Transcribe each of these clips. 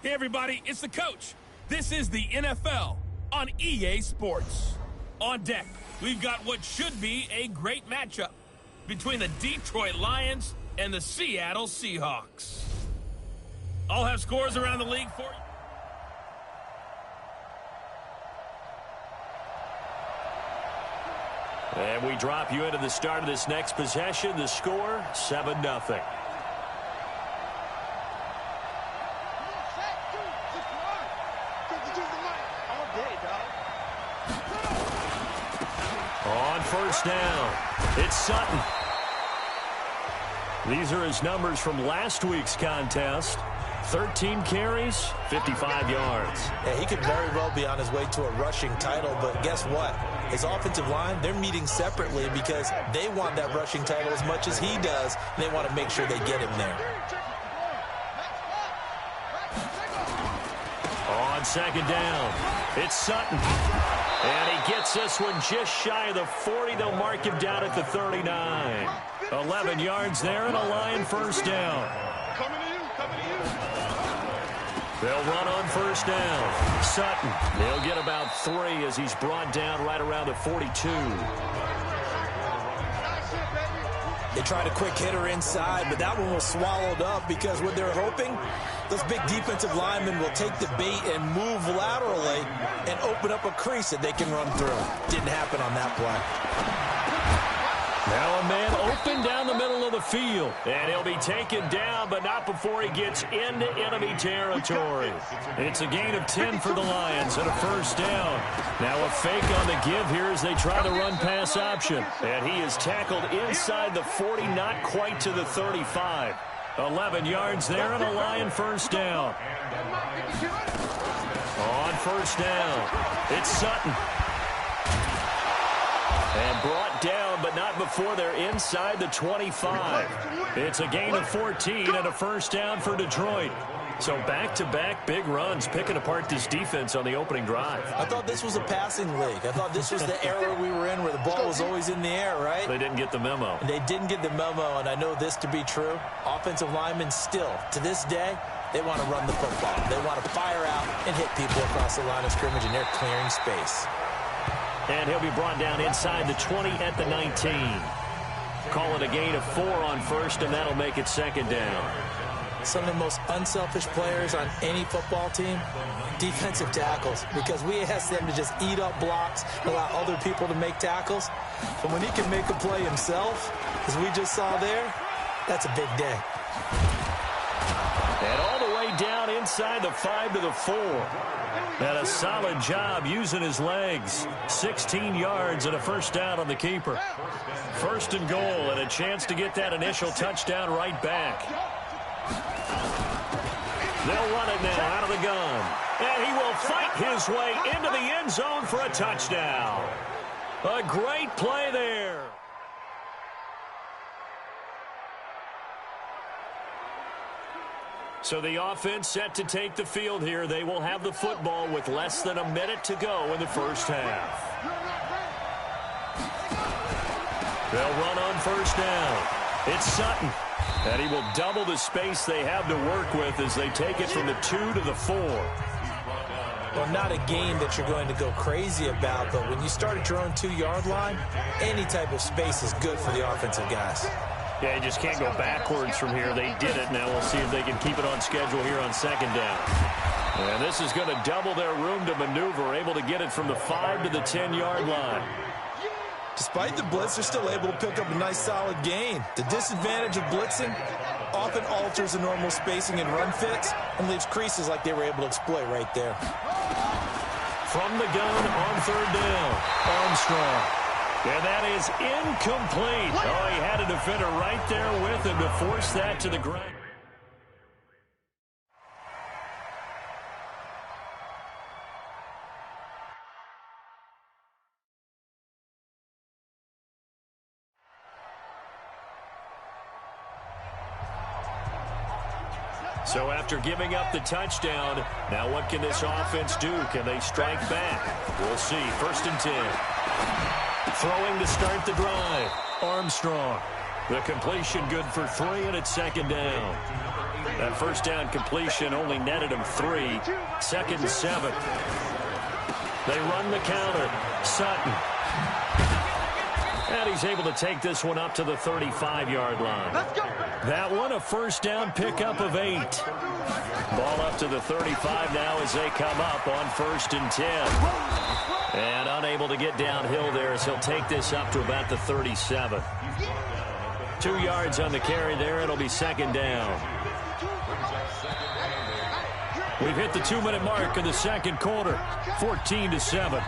Hey everybody, it's the coach. This is the NFL on EA Sports. On deck, we've got what should be a great matchup between the Detroit Lions and the Seattle Seahawks. I'll have scores around the league for you. And we drop you into the start of this next possession. The score, 7-0. On first down, it's Sutton. These are his numbers from last week's contest. 13 carries, 55 yards. Yeah, he could very well be on his way to a rushing title, but guess what? His offensive line, they're meeting separately because they want that rushing title as much as he does, and they want to make sure they get him there. On second down, it's Sutton. And he gets this one just shy of the 40. They'll mark him down at the 39. 11 yards there and a Lion first down. They'll run on first down. Sutton, he'll get about 3 as he's brought down right around the 42. They tried a quick hitter inside, but that one was swallowed up because what they're hoping, those big defensive linemen will take the bait and move laterally and open up a crease that they can run through. Didn't happen on that play. Now a man open down the middle of the field. And he'll be taken down, but not before he gets into enemy territory. It's a gain of 10 for the Lions and a first down. Now a fake on the give here as they try the run-pass option. And he is tackled inside the 40, not quite to the 35. 11 yards there and a Lion first down. On first down, it's Sutton. And brought down, but not before they're inside the 25. It's a gain of 14 and a first down for Detroit. So back-to-back big runs, picking apart this defense on the opening drive. I thought this was a passing league. I thought this was the era we were in where the ball was always in the air, right? They didn't get the memo. They didn't get the memo, and I know this to be true. Offensive linemen still, to this day, they want to run the football. They want to fire out and hit people across the line of scrimmage, and they're clearing space. And he'll be brought down inside the 20 at the 19. Call it a gain of 4 on first, and that'll make it second down. Some of the most unselfish players on any football team, defensive tackles, because we ask them to just eat up blocks, allow other people to make tackles. But when he can make a play himself, as we just saw there, that's a big day. And all the way down inside the 5 to the 4. And a solid job using his legs. 16 yards and a first down on the keeper. First and goal and a chance to get that initial touchdown right back. They'll run it now out of the gun. And he will fight his way into the end zone for a touchdown. A great play there. So the offense set to take the field here. They will have the football with less than a minute to go in the first half. They'll run on first down. It's Sutton. And he will double the space they have to work with as they take it from the 2 to the 4. Well, not a game that you're going to go crazy about, but when you start at your own 2-yard line, any type of space is good for the offensive guys. Yeah, you just can't go backwards from here. They did it. Now we'll see if they can keep it on schedule here on second down. And this is going to double their room to maneuver, able to get it from the 5 to the 10-yard line. Despite the blitz, they're still able to pick up a nice, solid gain. The disadvantage of blitzing often alters the normal spacing and run fits and leaves creases like they were able to exploit right there. From the gun on third down, Armstrong. And that is incomplete. Oh, he had a defender right there with him to force that to the ground. So after giving up the touchdown, now what can this offense do? Can they strike back? We'll see. First and 10. Throwing to start the drive. Armstrong. The completion good for 3, and it's second down. That first down completion only netted him 3. Second and 7. They run the counter. Sutton. And he's able to take this one up to the 35-yard line. That one a first down pickup of 8. Ball up to the 35 now as they come up on 1st and 10. And unable to get downhill there as he'll take this up to about the 37. 2 yards on the carry there. It'll be second down. We've hit the 2-minute mark in the second quarter. 14-7.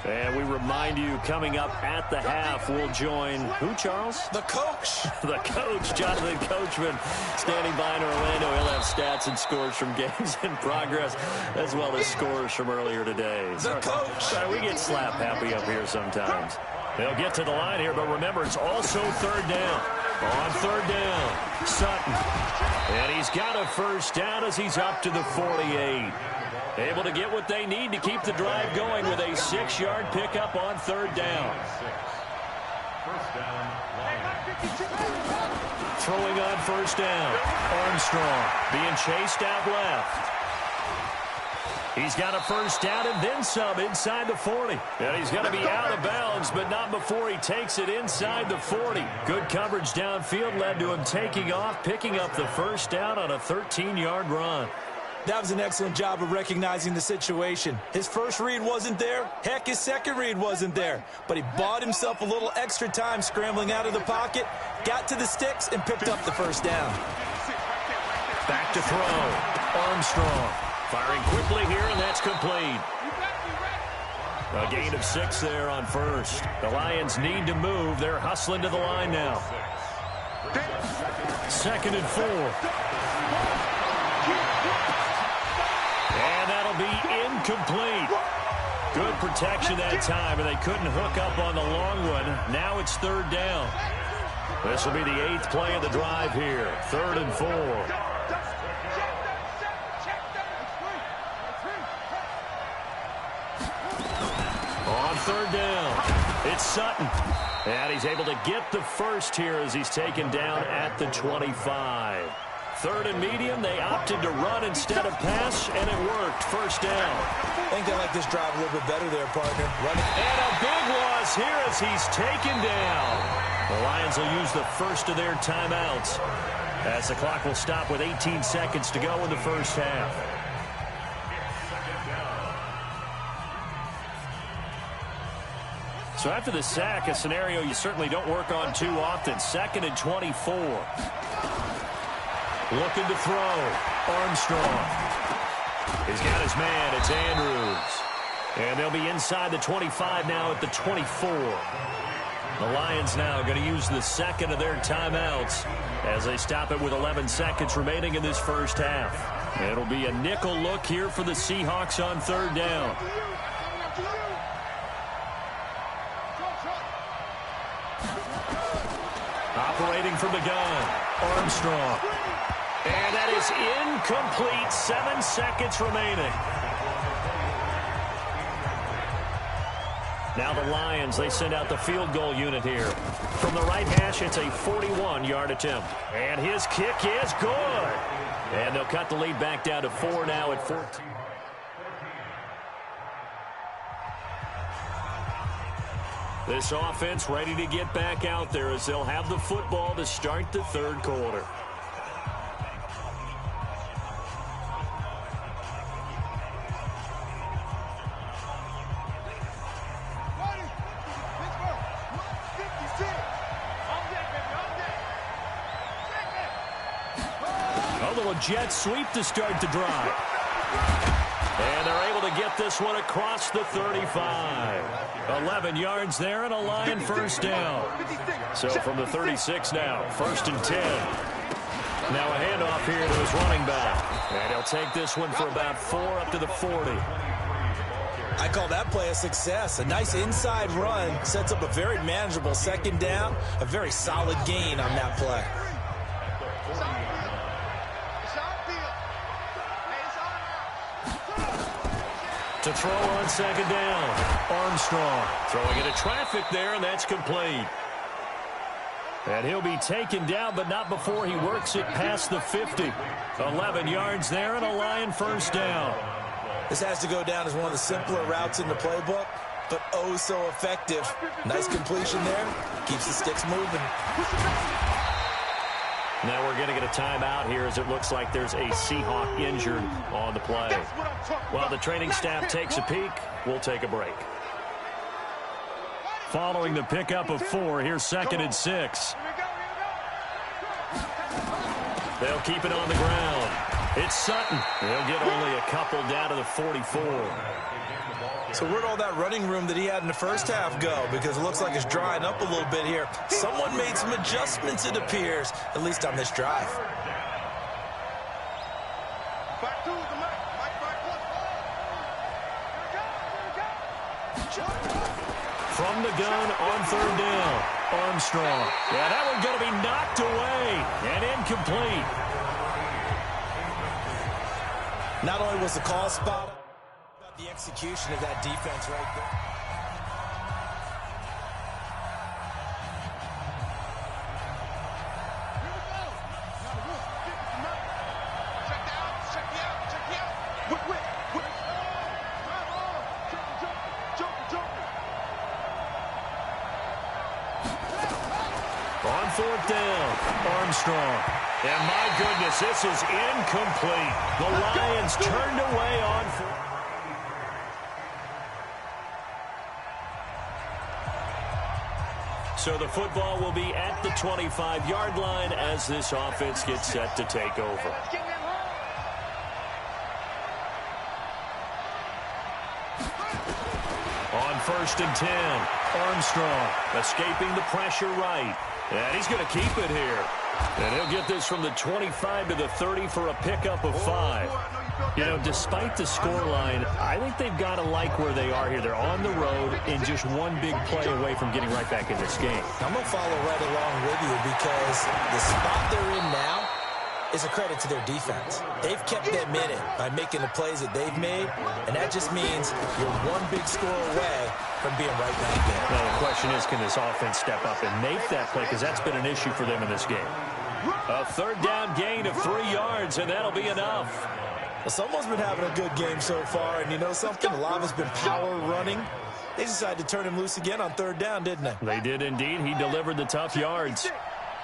And we remind you, coming up at the half, we'll join who, Charles? The coach. The coach, Jonathan Coachman, standing by in Orlando. He'll have stats and scores from games in progress, as well as scores from earlier today. The coach. Sorry, we get slap happy up here sometimes. They'll get to the line here, but remember, it's also third down. On third down, Sutton. And he's got a first down as he's up to the 48. Able to get what they need to keep the drive going with a 6-yard pickup on third down. Throwing on first down. Armstrong being chased out left. He's got a first down and then some inside the 40. And he's going to be out of bounds, but not before he takes it inside the 40. Good coverage downfield led to him taking off, picking up the first down on a 13-yard run. That was an excellent job of recognizing the situation. His first read wasn't there. Heck, his second read wasn't there. But he bought himself a little extra time scrambling out of the pocket, got to the sticks, and picked up the first down. Back to throw. Armstrong firing quickly here, and that's complete. A gain of 6 there on first. The Lions need to move. They're hustling to the line now. 2nd and 4. And that'll be incomplete. Good protection that time, and they couldn't hook up on the long one. Now it's third down. This will be the 8th play of the drive here. 3rd and 4. On third down, it's Sutton. And he's able to get the first here as he's taken down at the 25. 3rd and medium, they opted to run instead of pass, and it worked. First down. I think they like this drive a little bit better there, partner. Running. And a big loss here as he's taken down. The Lions will use the first of their timeouts as the clock will stop with 18 seconds to go in the first half. So after the sack, a scenario you certainly don't work on too often. 2nd and 24. Looking to throw. Armstrong. He's got his man. It's Andrews. And they'll be inside the 25 now at the 24. The Lions now going to use the second of their timeouts as they stop it with 11 seconds remaining in this first half. It'll be a nickel look here for the Seahawks on third down. Operating from the gun. Armstrong. And that is incomplete. 7 seconds remaining. Now the Lions, they send out the field goal unit here. From the right hash, it's a 41-yard attempt. And his kick is good. And they'll cut the lead back down to 4 now at 14. This offense ready to get back out there as they'll have the football to start the third quarter. A little jet sweep to start the drive. And they're able to get this one across the 35. 11 yards there and a Lion first down. So from the 36 now, 1st and 10. Now a handoff here to his running back. And he'll take this one for about 4 up to the 40. I call that play a success. A nice inside run sets up a very manageable second down. A very solid gain on that play. To throw on second down. Armstrong throwing into traffic there, and that's complete. And he'll be taken down, but not before he works it past the 50. 11 yards there and a Lion first down. This has to go down as one of the simpler routes in the playbook, but oh so effective. Nice completion there. Keeps the sticks moving. Now we're going to get a timeout here as it looks like there's a Seahawk injured on the play. While the training staff takes a peek, we'll take a break. Following the pickup of 4, here's 2nd and 6. They'll keep it on the ground. It's Sutton. They'll get only a couple down to the 44. So where'd all that running room that he had in the first half go? Because it looks like it's drying up a little bit here. Someone made some adjustments, it appears, at least on this drive. From the gun on 3rd down, Armstrong. Yeah, that one's going to be knocked away and incomplete. Not only was the call spot, but the execution of that defense right there. On 4th down, Armstrong. And my goodness, this is incomplete. The Lions turned away on 4th. So the football will be at the 25-yard line as this offense gets set to take over. On 1st and 10, Armstrong escaping the pressure right. And he's going to keep it here. And he'll get this from the 25 to the 30 for a pickup of 5. You know, despite the scoreline, I think they've got to like where they are here. They're on the road and just one big play away from getting right back in this game. I'm going to follow right along with you because the spot they're in now is a credit to their defense. They've kept them in it by making the plays that they've made, and that just means you're one big score away from being right back there. Now, the question is, can this offense step up and make that play? Because that's been an issue for them in this game. A 3rd down gain of 3 yards, and that'll be enough. Well, someone's been having a good game so far, and you know something? A lot of it's been power running. They decided to turn him loose again on 3rd down, didn't they? They did indeed. He delivered the tough yards.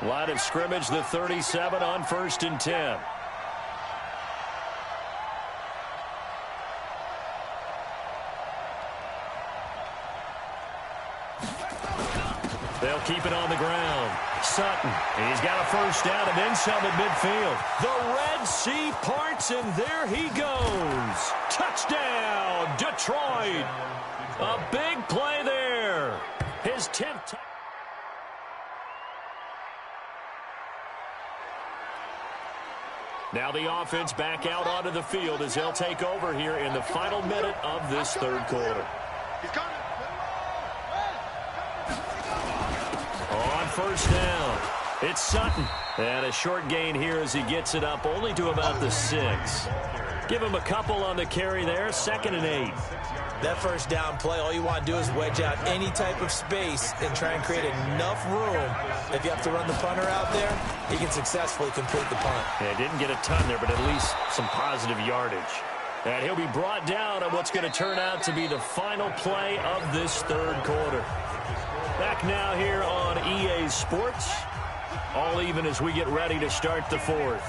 Line of scrimmage, the 37 on 1st and 10. They'll keep it on the ground. Sutton, he's got a first down and then some at midfield. The Red Sea parts, and there he goes. Touchdown, Detroit. A big play there. His 10th. Now the offense back out onto the field as they'll take over here in the final minute of this 3rd quarter. On 1st down, it's Sutton. And a short gain here as he gets it up only to about the 6. Give him a couple on the carry there, 2nd and 8. That first down play, all you want to do is wedge out any type of space and try and create enough room. If you have to run the punter out there, he can successfully complete the punt. Yeah, didn't get a ton there, but at least some positive yardage. And he'll be brought down on what's going to turn out to be the final play of this 3rd quarter. Back now here on EA Sports. All even as we get ready to start the 4th.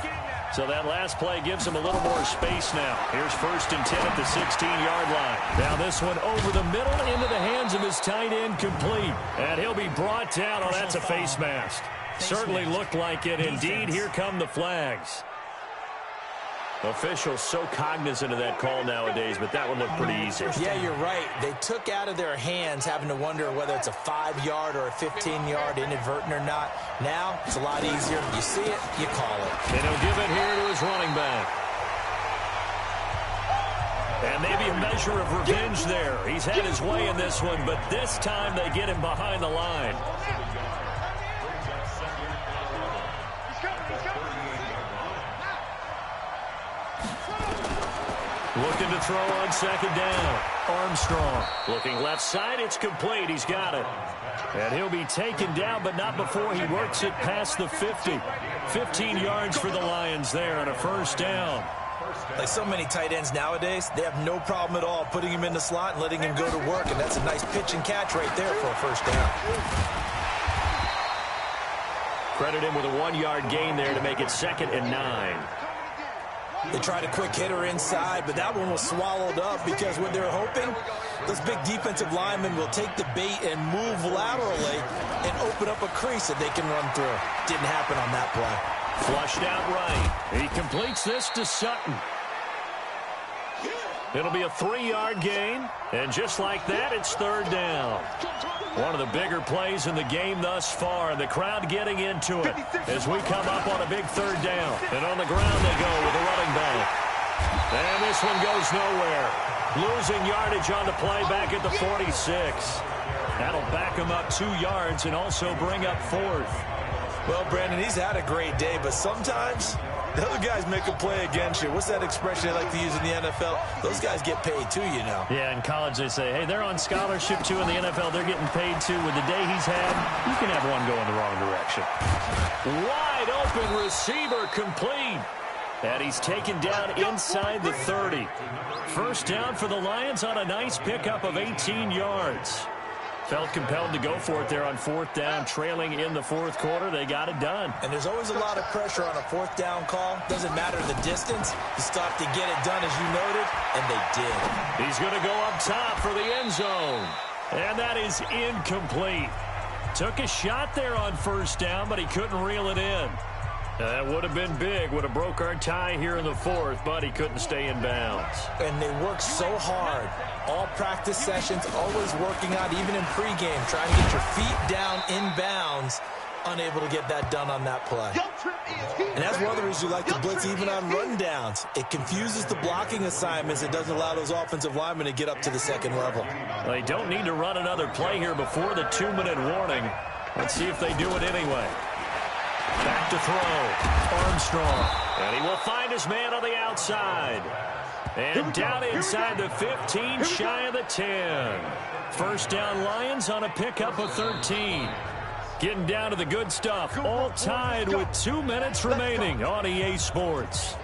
So that last play gives him a little more space now. Here's 1st and 10 at the 16-yard line. Now this one over the middle into the hands of his tight end, complete. And he'll be brought down. Oh, that's a face mask. Certainly looked like it. Indeed, here come the flags. Officials so cognizant of that call nowadays, but that one looked pretty easy. Yeah, you're right. They took out of their hands having to wonder whether it's a 5-yard or a 15-yard inadvertent or not. Now, it's a lot easier. You see it, you call it. And he'll give it here to his running back. And maybe a measure of revenge there. He's had his way in this one, but this time they get him behind the line. Looking to throw on second down. Armstrong looking left side. It's complete. He's got it. And he'll be taken down, but not before he works it past the 50. 15 yards for the Lions there on a first down. Like so many tight ends nowadays, they have no problem at all putting him in the slot and letting him go to work, and that's a nice pitch and catch right there for a first down. Credit him with a 1-yard gain there to make it 2nd and 9. They tried a quick hitter inside, but that one was swallowed up because what they're hoping, those big defensive linemen will take the bait and move laterally and open up a crease that they can run through. Didn't happen on that play. Flushed out right. He completes this to Sutton. It'll be a 3-yard gain, and just like that, it's 3rd down. One of the bigger plays in the game thus far, and the crowd getting into it as we come up on a big 3rd down. And on the ground they go with a running back. And this one goes nowhere. Losing yardage on the play back at the 46. That'll back him up 2 yards and also bring up 4th. Well, Brandon, he's had a great day, but sometimes the other guys make a play against you. What's that expression they like to use in the NFL? Those guys get paid too, you know. Yeah, in college they say, hey, they're on scholarship too. In the NFL, they're getting paid too. With the day he's had, you can have one going the wrong direction. Wide open receiver complete. And he's taken down inside the 30. First down for the Lions on a nice pickup of 18 yards. Felt compelled to go for it there on 4th down, trailing in the 4th quarter. They got it done. And there's always a lot of pressure on a 4th down call. Doesn't matter the distance. You stop to get it done, as you noted, and they did. He's going to go up top for the end zone. And that is incomplete. Took a shot there on 1st down, but he couldn't reel it in. That would have been big. Would have broke our tie here in the 4th, but he couldn't stay in bounds. And they work so hard. All practice sessions, always working out, even in pregame, trying to get your feet down in bounds. Unable to get that done on that play. And that's one of the reasons you like to blitz even on rundowns. It confuses the blocking assignments. It doesn't allow those offensive linemen to get up to the 2nd level. They don't need to run another play here before the 2-minute warning. Let's see if they do it anyway. Back to throw. Armstrong. And he will find his man on the outside. And down inside the 15, shy of the 10. First down Lions on a pickup of 13. Getting down to the good stuff. All tied with 2 minutes remaining on EA Sports.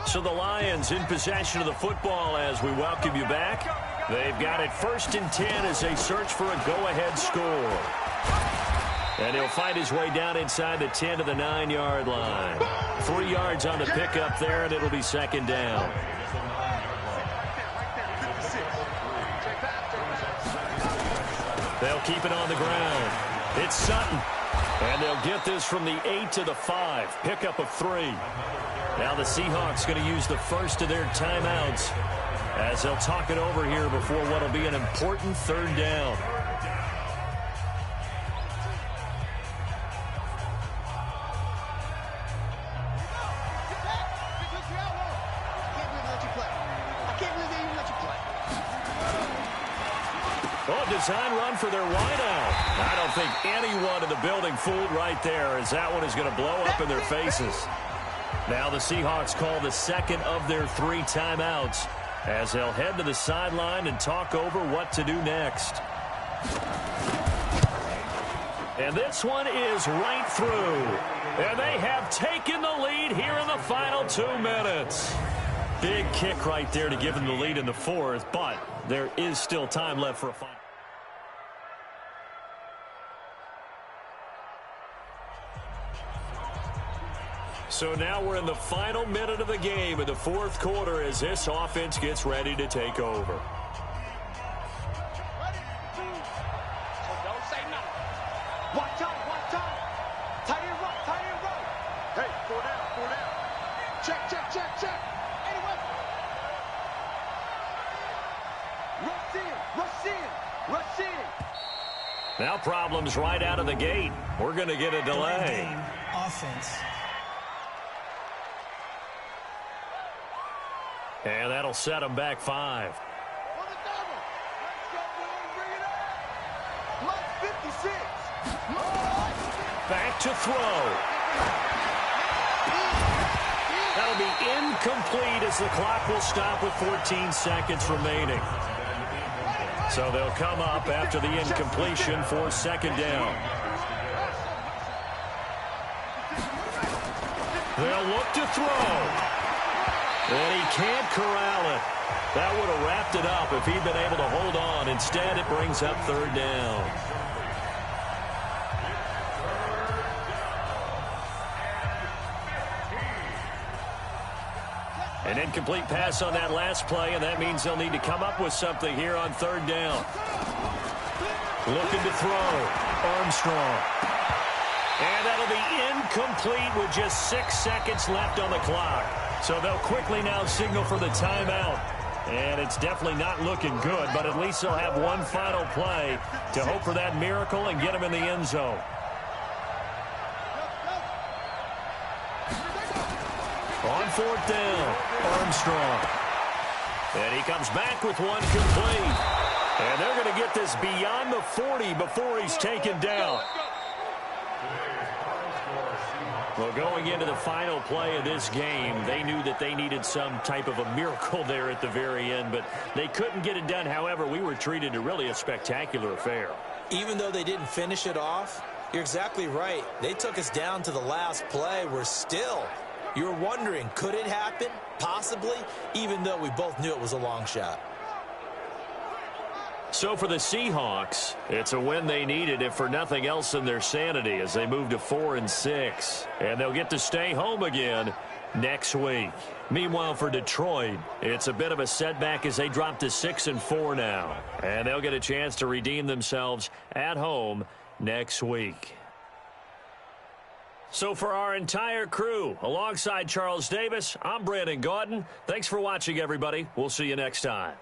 So the Lions in possession of the football as we welcome you back. They've got it 1st and 10 as they search for a go-ahead score. And he'll find his way down inside the 10 to the 9-yard line. 3 yards on the pickup there, and it'll be 2nd down. They'll keep it on the ground. It's Sutton. And they'll get this from the 8 to the 5. Pickup of 3. Now the Seahawks going to use the first of their timeouts as they'll talk it over here before what will be an important 3rd down. Oh, design run for their wideout. I don't think anyone in the building fooled right there, as that one is going to blow up in their faces. Now the Seahawks call the 2nd of their 3 timeouts as they'll head to the sideline and talk over what to do next. And this one is right through. And they have taken the lead here in the final 2 minutes. Big kick right there to give them the lead in the 4th, but there is still time left for a final. So now we're in the final minute of the game in the 4th quarter as this offense gets ready to take over. Don't say nothing. Watch out, watch out. Tight end run, tight end run. Hey, 4 down, 4 down. Check, check, check, check. Anyway. Rush in, rush in, rush in. Now problems right out of the gate. We're going to get a delay. Offense. And that'll set them back 5. Back to throw. that'll be incomplete as the clock will stop with 14 seconds remaining. So they'll come up after the incompletion for second down. They'll look to throw. And he can't corral it. That would have wrapped it up if he'd been able to hold on. Instead, it brings up third down. An incomplete pass on that last play, and that means they'll need to come up with something here on third down. Looking to throw. Armstrong. And that'll be incomplete with just 6 seconds left on the clock. So they'll quickly now signal for the timeout. And it's definitely not looking good, but at least they'll have one final play to hope for that miracle and get them in the end zone. On fourth down, Armstrong. And he comes back with one complete. And they're going to get this beyond the 40 before he's taken down. Well, going into the final play of this game, they knew that they needed some type of a miracle there at the very end, but they couldn't get it done. However, we were treated to really a spectacular affair. Even though they didn't finish it off, you're exactly right. They took us down to the last play. We're still, you're wondering, could it happen? Possibly, even though we both knew it was a long shot. So for the Seahawks, it's a win they needed, if for nothing else than their sanity, as they move to 4-6. And they'll get to stay home again next week. Meanwhile, for Detroit, it's a bit of a setback as they drop to 6-4 now. And they'll get a chance to redeem themselves at home next week. So for our entire crew, alongside Charles Davis, I'm Brandon Gaudin. Thanks for watching, everybody. We'll see you next time.